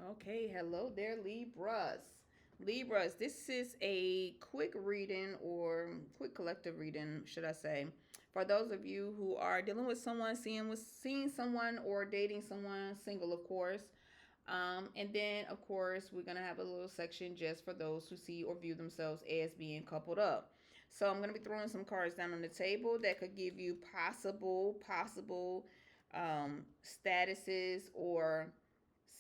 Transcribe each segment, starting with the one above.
Okay, hello there, Libras. Libras, this is a quick reading or quick collective reading, should I say, for those of you who are dealing with someone, seeing someone or dating someone, single, of course. And then, of course, we're gonna have a little section just for those who see or view themselves as being coupled up. So I'm gonna be throwing some cards down on the table that could give you possible statuses or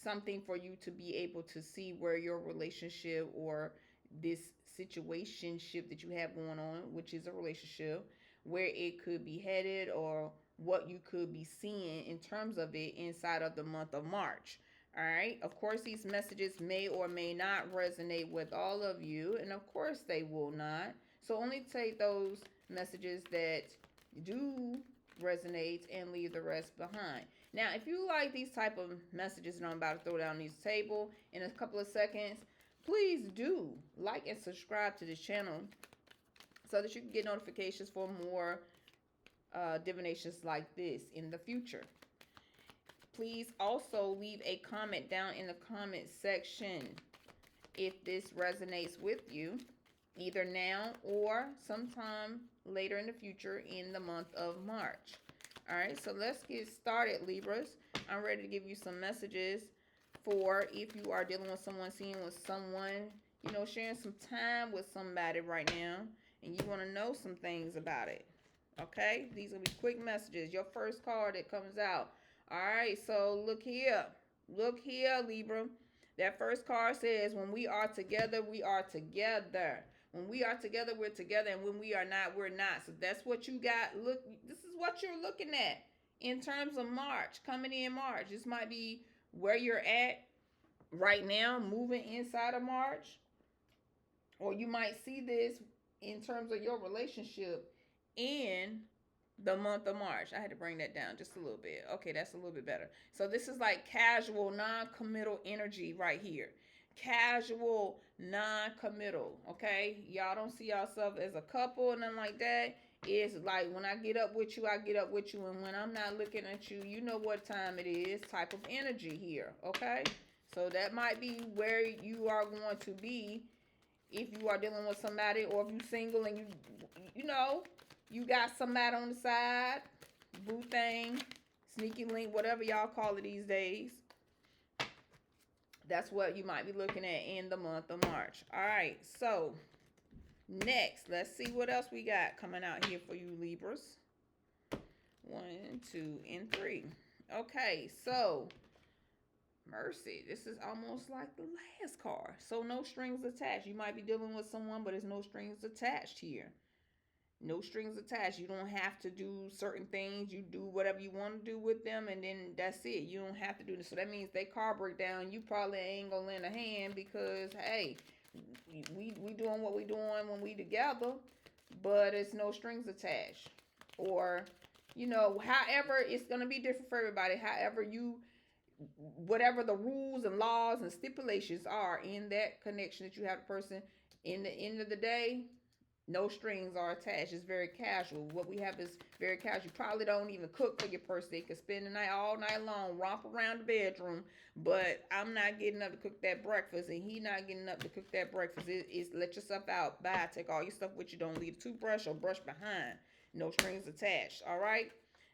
something for you to be able to see where your relationship or this situationship that you have going on, which is a relationship, where it could be headed or what you could be seeing in terms of it inside of the month of March. All right. Of course, these messages may or may not resonate with all of you, and of course, they will not. So only take those messages that do resonate and leave the rest behind. Now, if you like these type of messages that I'm about to throw down this table in a couple of seconds, please do like and subscribe to this channel so that you can get notifications for more divinations like this in the future. Please also leave a comment down in the comment section if this resonates with you, either now or sometime later in the future in the month of March. All right, so let's get started, Libras. I'm ready to give you some messages for if you are dealing with someone, seeing with someone, sharing some time with somebody right now, and you want to know some things about it. Okay, these will be quick messages. Your first card that comes out. All right, so look here. Look here, Libra. That first card says, when we are together, we are together. When we are together, we're together. And when we are not, we're not. So that's what you got. Look, this is what you're looking at in terms of March, coming in March. This might be where you're at right now, moving inside of March. Or you might see this in terms of your relationship in the month of March. I had to bring that down just a little bit. Okay, that's a little bit better. So this is like casual, non-committal energy right here. Casual, non-committal. Okay, y'all don't see yourself as a couple and nothing like that. It's like when I get up with you, I get up with you, and when I'm not looking at you, you know what time it is. Type of energy here. Okay, so that might be where you are going to be if you are dealing with somebody, or if you single and you got somebody on the side, boo thing, sneaky link, whatever y'all call it these days. That's what you might be looking at in the month of March. All right, so next, let's see what else we got coming out here for you, Libras. 1, 2, and 3. Okay, so Mercy. This is almost like the last card. So no strings attached. You might be dealing with someone, but there's no strings attached here. No strings attached. You don't have to do certain things. You do whatever you want to do with them, and then that's it. You don't have to do this. So that means they car break down. You probably ain't gonna lend a hand because hey, we doing what we doing when we together, but it's no strings attached. Or however it's gonna be different for everybody. However you whatever the rules and laws and stipulations are in that connection that you have the person, in the end of the day, no strings are attached. It's very casual. What we have is very casual. You probably don't even cook for your person. They could spend the night all night long, romp around the bedroom, but I'm not getting up to cook that breakfast, and he not getting up to cook that breakfast. It's let yourself out. Bye. Take all your stuff with you. Don't leave a toothbrush or brush behind. No strings attached. All right.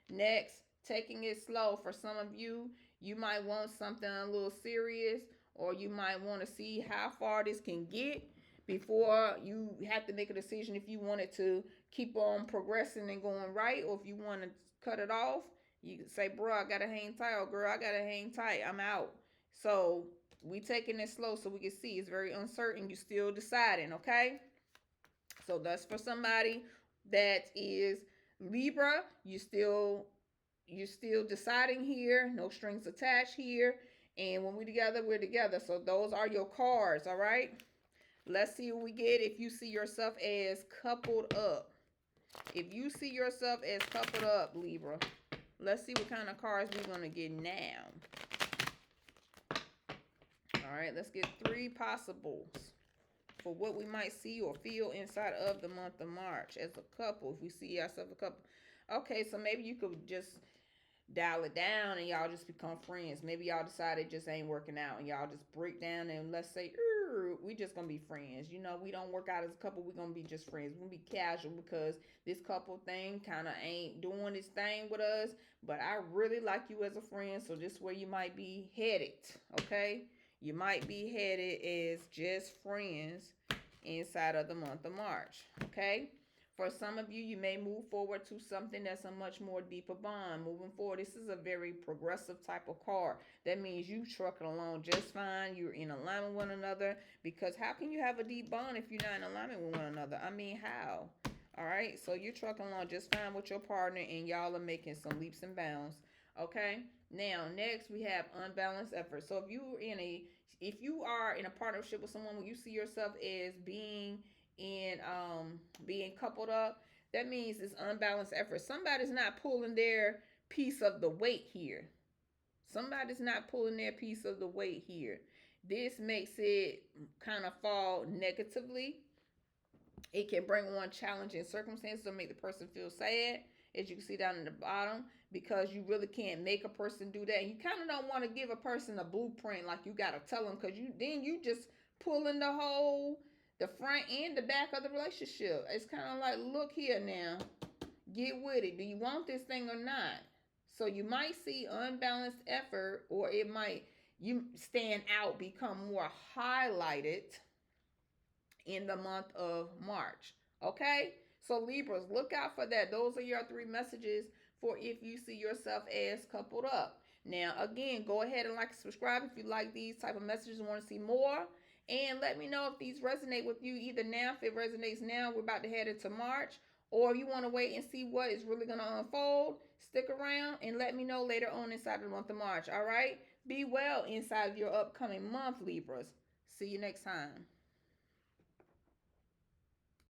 Next, taking it slow. For some of you, you might want something a little serious, or you might want to see how far this can get before you have to make a decision if you wanted to keep on progressing and going right, or if you want to cut it off. You can say, bro, I gotta hang tight, or girl, I gotta hang tight, I'm out. So we taking it slow so we can see. It's very uncertain. You still deciding, okay? So that's for somebody that is Libra. You still deciding here. No strings attached here. And when we together, we're together. So those are your cards, all right? Let's see what we get if you see yourself as coupled up. If you see yourself as coupled up, Libra, let's see what kind of cards we're going to get now. All right, let's get 3 possibles for what we might see or feel inside of the month of March as a couple. If we see ourselves a couple. Okay, so maybe you could just dial it down and y'all just become friends. Maybe y'all decide it just ain't working out and y'all just break down and let's say, we just gonna be friends. You know, we don't work out as a couple, we gonna be just friends. We're gonna be casual because this couple thing kind of ain't doing this thing with us. But I really like you as a friend, so this is where you might be headed, okay? You might be headed as just friends inside of the month of March, okay? For some of you, you may move forward to something that's a much more deeper bond. Moving forward, this is a very progressive type of card. That means you trucking along just fine. You're in alignment with one another. Because how can you have a deep bond if you're not in alignment with one another? I mean, how? All right, so you're trucking along just fine with your partner, and y'all are making some leaps and bounds. Okay. Now, next we have unbalanced effort. So if you are in a partnership with someone where you see yourself as in being coupled up, that means it's unbalanced effort. Somebody's not pulling their piece of the weight here. Somebody's not pulling their piece of the weight here. This makes it kind of fall negatively. It can bring on challenging circumstances or make the person feel sad, as you can see down in the bottom, because you really can't make a person do that. And you kind of don't want to give a person a blueprint like you got to tell them, because you just pulling the front and the back of the relationship. It's kind of like, look here now, get with it. Do you want this thing or not? So you might see unbalanced effort, or it might you stand out, become more highlighted in the month of March. Okay? So, Libras, look out for that. Those are your three messages for if you see yourself as coupled up. Now, again, go ahead and like and subscribe if you like these type of messages and want to see more. And let me know if these resonate with you either now, if it resonates now, we're about to head into March, or if you want to wait and see what is really going to unfold, stick around and let me know later on inside the month of March. All right? Be well inside of your upcoming month, Libras. See you next time.